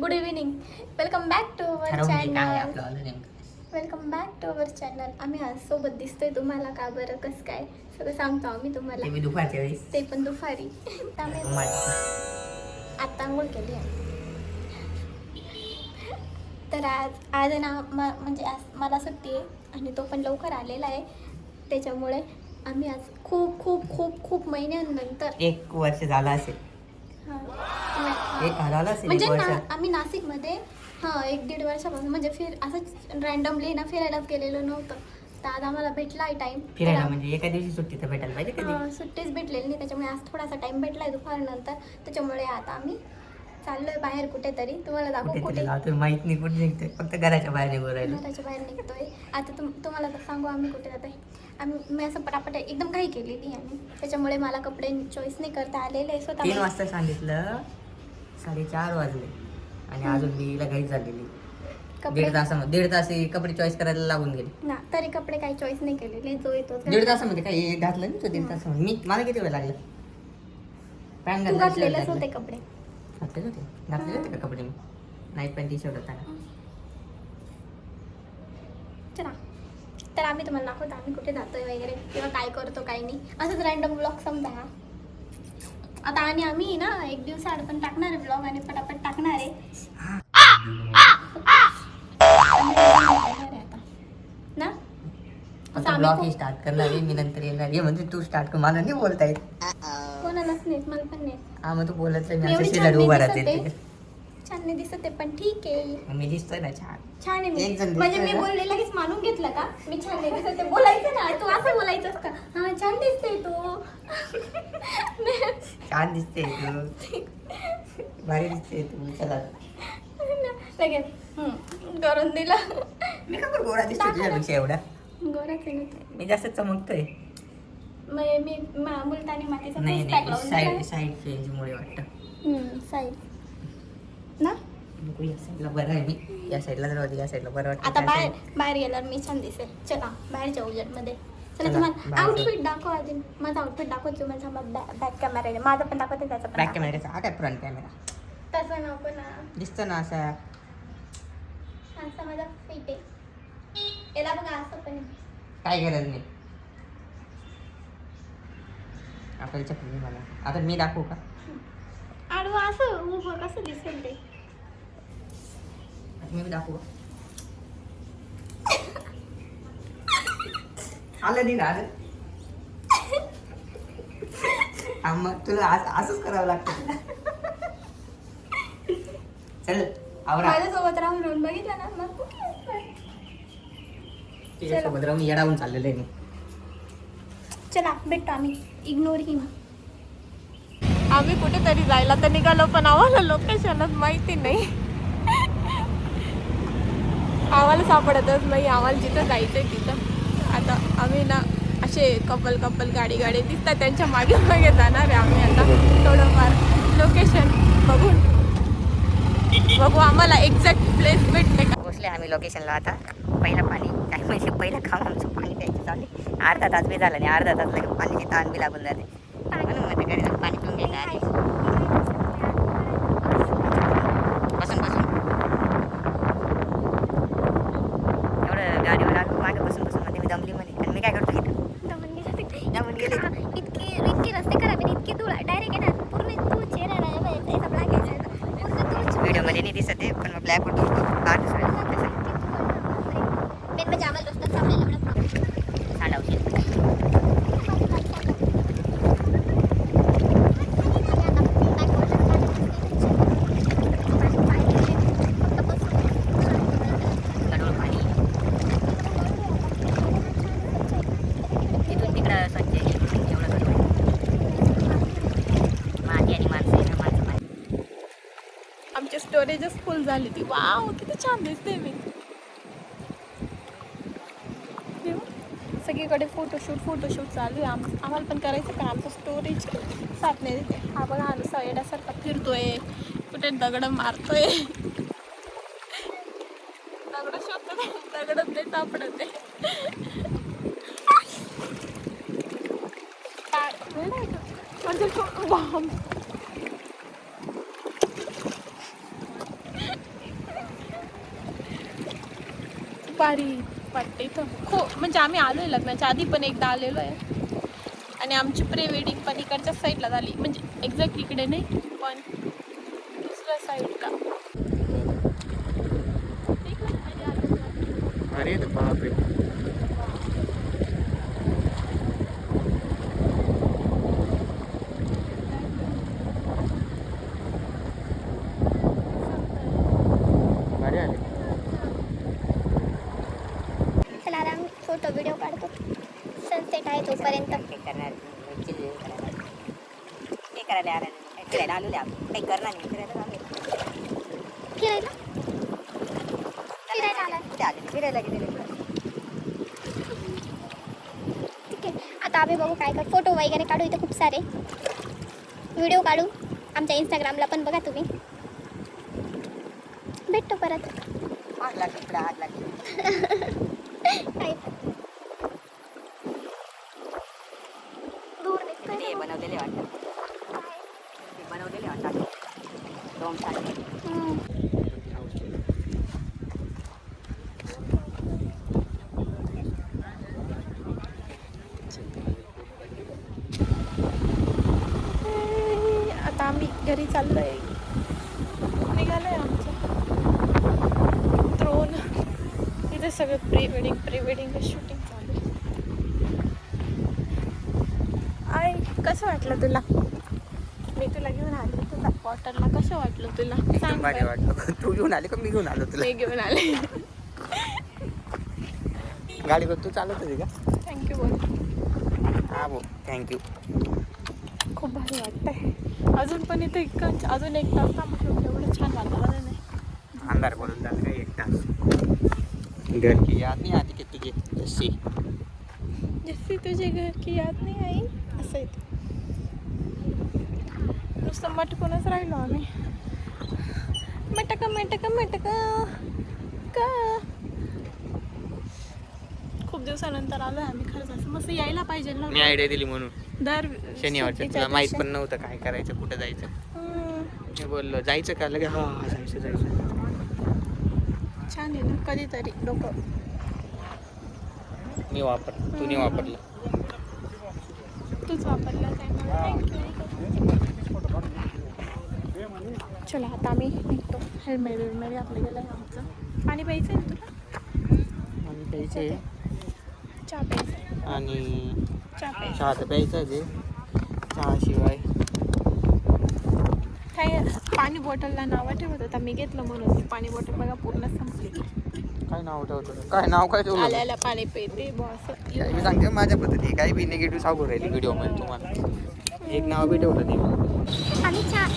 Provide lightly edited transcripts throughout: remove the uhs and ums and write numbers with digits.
Good evening. Welcome back to our ठरवून घे काय आहे चॅनल. आपलं आलं नेमकं. Welcome back to our channel. आम्ही आज सोबत दिसतोय तुम्हाला का बरं, कसं काय सगळं सांगतो आम्ही तुम्हाला. ते मी दुपारच्या वेळेस ते पण दुपारी. आता आंघोळ केली आहे. तर आज आहे ना म्हणजे आज मला सुट्टी आहे आणि तो पण लवकर आलेला आहे. त्याच्यामुळे आम्ही आज खूप खूप खूप खूप महिन्यानंतर 1 वर्ष झालं असेल. झालं असेल म्हणजे 1 वर्ष. आम्ही नाशिकमध्ये 1-1.5 वर्षापासून म्हणजे असंच रँडमली ना फिरायलाच गेलेलो नव्हतं. तर आज आम्हाला भेटला आहे टाईम फिरायला. म्हणजे एका दिवशी सुट्टी तर भेटायला पाहिजे कधी. सुट्टीच भेटलेली नाही, त्याच्यामुळे आज थोडासा टाइम भेटलाय दुपारनंतर. त्याच्यामुळे आता आम्ही चाललोय बाहेर कुठेतरी. तुम्हाला दाखवू कुठे माहित नाही कुठे निघतोय, फक्त घराच्या बाहेर निघून राहिलो. घराच्या बाहेर निघतोय. आता तुम्हाला तर सांगू आम्ही कुठे जातोय. मी असं पटापट एकदम घाई केलेली आहे. त्याच्यामुळे मला कपडे चॉईस नाही करता आलेले स्वतः. 3 वाजता सांगितलं, 4:30 वाजले आणि अजून मी घाई झालेली. दीड तास कपडे चॉईस करायला लागून गेले ना. तरी कपडे काही चॉईस नाही केलेले. जो येतो 1.5 तासामध्ये काही घातलं नाही तो 1.5 तासामध्ये. मला किती वेळ लागला. पॅन्ट तू घातलेलेच होते कपडे. घातलेले होते का कपडे मी. नाईट पॅन्ट टी शर्ट होता का. चला तर आम्ही तुम्हाला दाखवतो आम्ही कुठे जातोय वगैरे किंवा काय करतो काय नाही. असंच रँडम ब्लॉग समजा हा आता. आणि आम्ही ना 1 दिवसाआड पण टाकणार आहे ब्लॉग आणि पटापट टाकणार आहे आता ना. आता ब्लॉग ही स्टार्ट करणार आहे मी, नंतर येणार आहे. म्हणजे तू स्टार्ट कर, मला नाही बोलता येत. कोणालाच नाही, मला पण नाही. हा मग तू बोलत नाही. एवढी मी छान अशी उभा नाही राहते. दिसत आहे. छान नाही दिसत आहे पण ठीक आहे. मी दिसतोय ना छान. छान आहे एक जण मी. म्हणजे दिसतोय मी ना. बोलले लगेच मानून घेतलं का मी छान नाही दिसत ते. बोलायचं ना, तू असं बोलायचंस का. हा छान दिसते तू. छान दिसते तू. भारी दिसते तू. चला लगेच करून दिला. मी का बरं गोरा दिसतो तुझ्यापेक्षा एवढा. गोराच आहे ना तू. मी जास्त चमकतोय. मी मुलतानी मातीचा नाही फेस पॅक लावून दिला. साईड चेंजमुळे वाटतं. साईड ना. नको या साईडला बरं आहे मी. या साईडला जर होती, या साईडला बरं वाटतं. आता बाहेर गेल्यावर मी छान दिसेल. चला बाहेर जाऊ उजेडमध्ये. चला चला, तुम्हाला बाहेर आउटफिट दाखव आधी. माझा आउटफिट दाखवतो तुम्हाला. थांबा बॅक कॅमेरा माझा पण दाखवते त्याचा पण. बॅक कॅमेराचा हा काय फ्रंट कॅमेरा. तसं नको ना. दिसतं ना असा. असा माझा फिट आहे. याला बघा असं पण आहे. काय गरज नाही. आपल्याला चपली मला. आता मी दाखवू का. आडवा असं उभं कसं दिसेल ते. मी दाखवू. आलं नाही ना आलं. मग तुला असंच करावं लागतं. चल आवरा. माझ्यासोबत राहून बघितलं ना मग तुझ्यासोबत राहून येडावून चाललेलं आहे मी. चला भेटतो आम्ही. इग्नोर ही. आम्ही कुठेतरी जायला तर निघालो पण आम्हाला लोकेशनच माहिती नाही. आम्हाला सापडतच नाही. आम्हाला जिथं जायचंय तिथं. आता आम्ही ना असे कपल गाडी दिसतात त्यांच्या मागे जाणार आहे आम्ही. आता थोडंफार लोकेशन बघू आम्हाला एक्झॅक्ट प्लेस भेटते का. पोहोचले आम्ही लोकेशनला. आता पहिलं पाणी काय म्हणजे पहिलं खाऊन आमचं पाणी प्यायचं चालले. अर्धा तास बी झाला आणि अर्धा तास लगेच पाण्याची ताण बी लागून जाते. म्हणून मग घरी जाऊन पाणी पिऊन घ्यायचं आधी. बसून एवढं गाडीवर आलो मागे बसून मध्ये मी दमली म्हणे. आणि मी काय करतो दमून गेले. इतके रस्ते खराब आहे. इतके धूळ डायरेक्ट येणार पूर्ण तू चेहरा व्हिडिओमध्ये नाही दिसत आहे पण मग ब्लॅक होतो. म्हणजे आम्हाला रस्ता सापडेल सांडावशी. गडोळ पाणी तिथून तिकडं स्वच्छ एवढं गडोळ. माती आणि माणसं आहे ना, माणसं पाणी. आमची स्टोरेजच फुल झाली ती. वाव किती छान दिसते मी. सगळीकडे फोटोशूट चालू आहे. आम्हाला पण करायचं पण आमचं स्टोरेज साथ नाही देते. हा बघा हा नुसता येण्यासारखा फिरतोय. कुठे दगड मारतोय. दगड शोधतो दगडच नाही सापडत आहे. म्हणजे भारी वाटते इथं. म्हणजे आम्ही आलोय लग्नाच्या आधी पण एकदा आलेलो आहे. आणि आमची प्री वेडिंग पण इकडच्या साईडला झाली, म्हणजे एक्झॅक्ट इकडे नाही पण दुसऱ्या साईडला. अरे बापरे. चला आता आम्ही फोटो व्हिडिओ काढतो. सनसेट आहे तोपर्यंत. करायला आलं फिरायला आलेले आपण काही करणार नाही. फिरायला फिरायला फिरायला आला. कुठे आले? फिरायला गेलेले. ठीक आहे, आता आम्ही बघू काय कर. फोटो वगैरे काढू इथं खूप सारे. व्हिडिओ काढू आमच्या इंस्टाग्रामला पण बघा तुम्ही. भेटतो परत. आग लागली इकडे, आग लागली. काय दूर दिसतंय ते ना. बनवलेले वाटतं. काय? ते बनवलेले वाटतं. डोम सारखे. आता आम्ही घरी चाललोय. निघालोय आमचं द्रोण. इथे सगळं प्री वेडिंग शूटिंग चालू आहे. आई कसं वाटलं तुला? मी तुला घेऊन आले तुला क्वार्टरला. कसं वाटलं तुला सांग भारी बरं. वाटलं. तू घेऊन आली का मी घेऊन आलो तुला? मी घेऊन आले. गाडी तू चालवत होती का? थँक्यू बोल. हा बोल थँक्यू. खूप भारी वाटतंय. अजून पण इथे अजून एक तास थांबलो. एवढं छान वातावरण आहे. अंधार पडून जात का एक तास. घर की याद नहीं आती कितनी की जैसी जशी तुझे घर की याद नाही आई. असं आहे ते. नुसतं मटकूनच राहिलो आम्ही. मटक का खूप दिवसानंतर आलोय आम्ही. खरंच असं मस्त यायला पाहिजे ना. मी आयडिया दिली म्हणून दर शनिवारच्या. तुला माहित पण नव्हतं काय करायचं, कुठं जायचं. मी बोललो जायचं का? लगे हा जायचं. छान आहे ना कधीतरी डोकं. मी तू नाही वापरलं. तूच वापरला थँक्यू. चला आता आम्ही निघतो. हेल्मेट आपलं गेलं आहे आमचं. पाणी प्यायचं आहे ना तुला? आणि प्यायचे चहा प्यायचं आहे. आणि चहा प्यायचं. चहा तर प्यायचाच आहे. चहाशिवाय काय पाणी बॉटलला नावं ठेवत होता मी, घेतलं म्हणून. ती पाणी बॉटल बघा पूर्ण संपली. काय नाव ठेवतो? काय नाव काय ठेवलं? आल्याला पाणी पिते बॉस. मी सांगते माझ्या पद्धती काही बी निगेटिव्ह सांगू राहिली व्हिडिओमध्ये तुम्हाला. एक नाव बी ठेवलं नाही. आम्ही चहा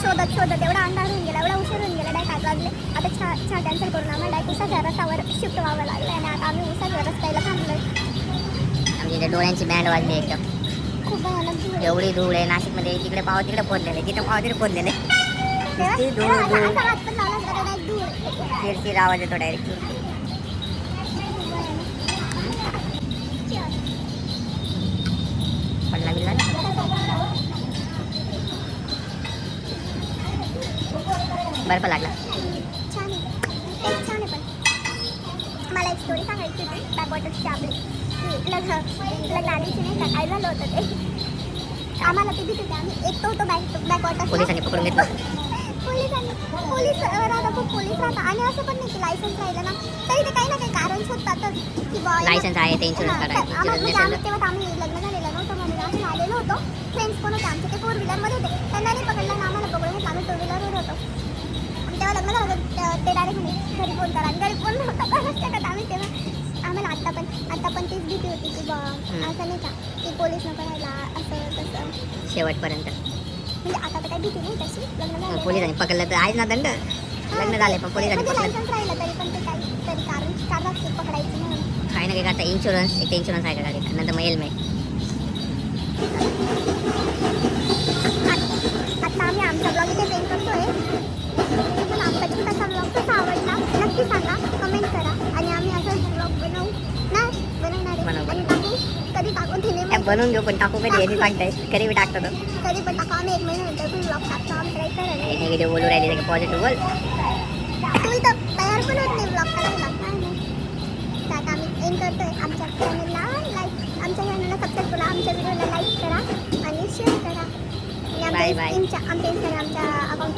शोधत एवढा अंधार होऊन गेला, एवढा उशीर होऊन गेला. डायरेक्ट 8 वाजले. आता चहा कॅन्सल करून आम्हाला डायरेक्ट उसाच्या रस्त्यावर शिफ्ट व्हावं लागलं. आणि आता आम्ही उसाच्या रस्त्याला थांबलोय. आमच्या इथे डोळ्यांची बँड वाजली एकदम. खूप भयानक धूळ आहे. एवढी धूळ आहे नाशिकमध्ये. तिकडे पाव तिकडे फोडलेले, तिकडे पाव तिकडे फोडलेले. तेव्हा ती धूळ असा धूळ हात पण लावला असता तर डायरेक्ट धूळ. चिडचिड आवाज येतो डायरेक्ट. पडला बिल्ला ना. बर्फ लागला. छान आहे. टेस्ट छान आहे. पण मला एक स्टोरी सांगायची होती बॅकवॉटरची आपली. लग्नाची नाही का काय झालं होतं ते. आम्हाला ते भीती होती. आम्ही एकटं होतो बॅकवॉटर. पोलिसांनी पकडून घेतलं. पोलीस राहता खूप पोलीस राहता. आणि असं पण नाही की लायसन्स राहिलं ना तरी ते काही ना काही कारण शोधतातच की बॉय लायसन्स आहे ते इन्शुरन्स कार्ड आहे. तेव्हा आम्ही लग्न झालेलं नव्हतं म्हणून आम्ही आलेलो होतो. फ्रेंड्स पण होते आमचे. ते 4 व्हीलरमध्ये होते. त्यांना नाही पकडलं ना आम्हाला पकडून घेतलं. आम्ही 2 व्हीलरवर होतो. आणि तेव्हा लग्न झालं होतं. ते डायरेक्ट म्हणजे घरी फोन करा. आणि घरी फोन नव्हता करूच शकत आम्ही तेव्हा. आम्हाला आता पण तीच भीती होती की बा असं नाही का की पोलीस नको राहायला असं तसं शेवटपर्यंत म्हणजे आता तर काही भीती नाही तशी. लग्न झालं पोलिसांनी पकडलं तर आहे ना दंड. लग्न झाले पण पोलिसांनी पकडलं. लायसन्स राहिलं तरी पण ते काहीतरी कारण पकडायची म्हणून. काही ना काही आता इन्शुरन्स एक इन्शुरन्स आहे का गाडीचा, नंतर मग हेल्मेट. आता आम्ही आमचा ब्लॉग इथे सेंड करतोय. तुम्हाला आमचा छोटासा ब्लॉग कसा आवडला नक्की सांगा, कमेंट करा. आणि आम्ही असं ब्लॉग बनवणार बनवू. आणि टाकू. कधी टाकू ते नाही माहिती. बनवून घेऊ पण टाकू कधी याची सांगताय. कधी बी टाकतो तो. कधी पण टाकू. आम्ही 1 महिन्यानंतर पण ब्लॉग टाकतो. आम्ही ट्राय करेल. निगेटिव्ह बोलू राहिले पॉझिटिव्ह बोल. तू इथं तयार पण होत नाही ब्लॉग करायला. काय नाही बाय बाय. आमच्या इंस्टाग्रामच्या अकाउंट